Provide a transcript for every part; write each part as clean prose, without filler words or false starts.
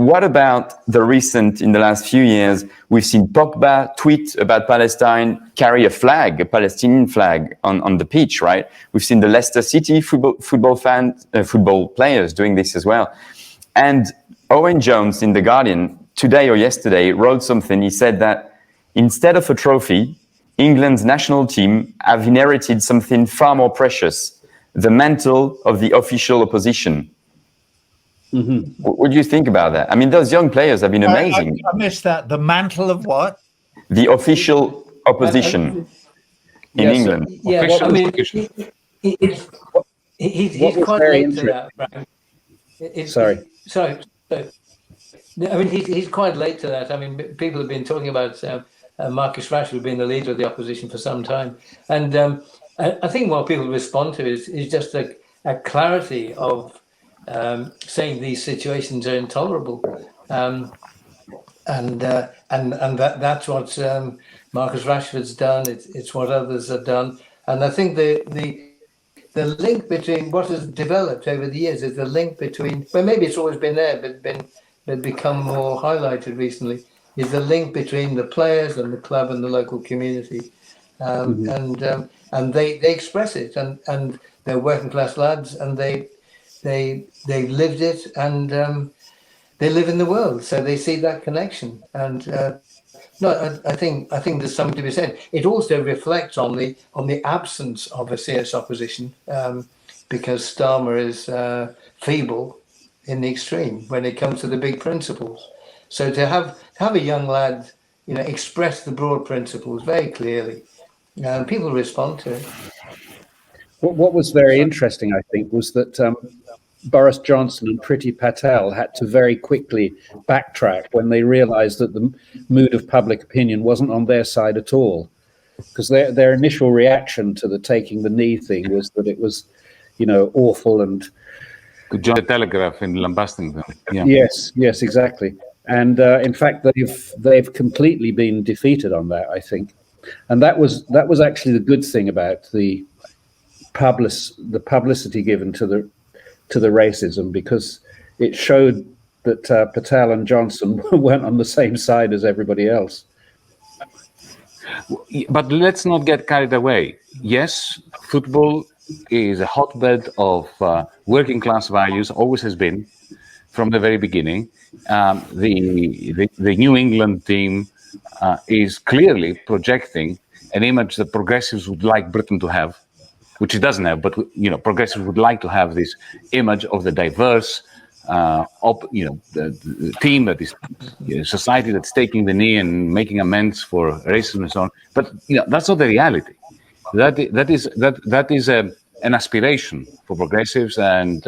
what about in the last few years, we've seen Pogba tweet about Palestine, carry a flag, a Palestinian flag on the pitch, right? We've seen the Leicester City football players doing this as well. And Owen Jones in The Guardian today or yesterday wrote something. He said that instead of a trophy, England's national team have inherited something far more precious, the mantle of the official opposition. Mm-hmm. What do you think about that? I mean, those young players have been amazing. I missed that. The mantle of what? The official opposition in England. Yeah, well, I mean, he's quite late to that, Frank. Sorry. I mean, he's quite late to that. I mean, people have been talking about Marcus Rashford being the leader of the opposition for some time. And I think what people respond to is just a clarity of saying these situations are intolerable, and that's what Marcus Rashford's done. It's what others have done, and I think the link between what has developed over the years is the link between, well, maybe it's always been there, but become more highlighted recently, is the link between the players and the club and the local community, and they express it, and they're working class lads, and they've lived it, and they live in the world, so they see that connection. And I think there's something to be said. It also reflects on the absence of a serious opposition, because Starmer is feeble in the extreme when it comes to the big principles. So to have a young lad, express the broad principles very clearly, people respond to it. What was very interesting, I think, was that Boris Johnson and Priti Patel had to very quickly backtrack when they realized that the mood of public opinion wasn't on their side at all. Because their initial reaction to the taking the knee thing was that it was, awful and... John the Telegraph in lambasting them. Yeah. Yes, exactly. And in fact, they've completely been defeated on that, I think. And that was actually the good thing about the publicity given to the racism, because it showed that Patel and Johnson weren't on the same side as everybody else. But let's not get carried away. Yes, football is a hotbed of working class values, always has been from the very beginning. The New England team is clearly projecting an image that progressives would like Britain to have, which it doesn't have, but progressives would like to have this image of the diverse, the team that is society that's taking the knee and making amends for racism and so on. But that's not the reality. That is an aspiration for progressives and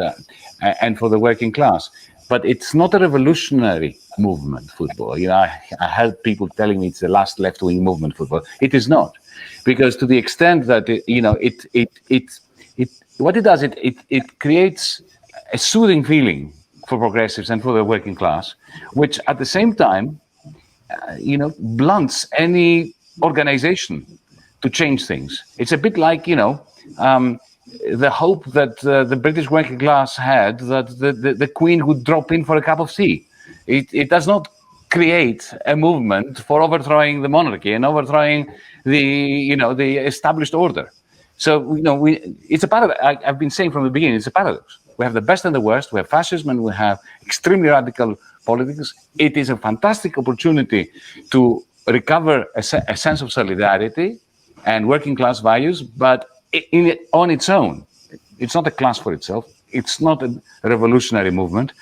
for the working class. But it's not a revolutionary movement, football. I heard people telling me it's the last left-wing movement, football. It is not. Because to the extent that what it does, it creates a soothing feeling for progressives and for the working class, which at the same time, blunts any organization to change things. It's a bit like the hope that the British working class had that the Queen would drop in for a cup of tea. It does not create a movement for overthrowing the monarchy and overthrowing the established order. So it's a paradox. I've been saying from the beginning, it's a paradox. We have the best and the worst. We have fascism and we have extremely radical politics. It is a fantastic opportunity to recover a sense of solidarity and working class values, but on its own. It's not a class for itself. It's not a revolutionary movement.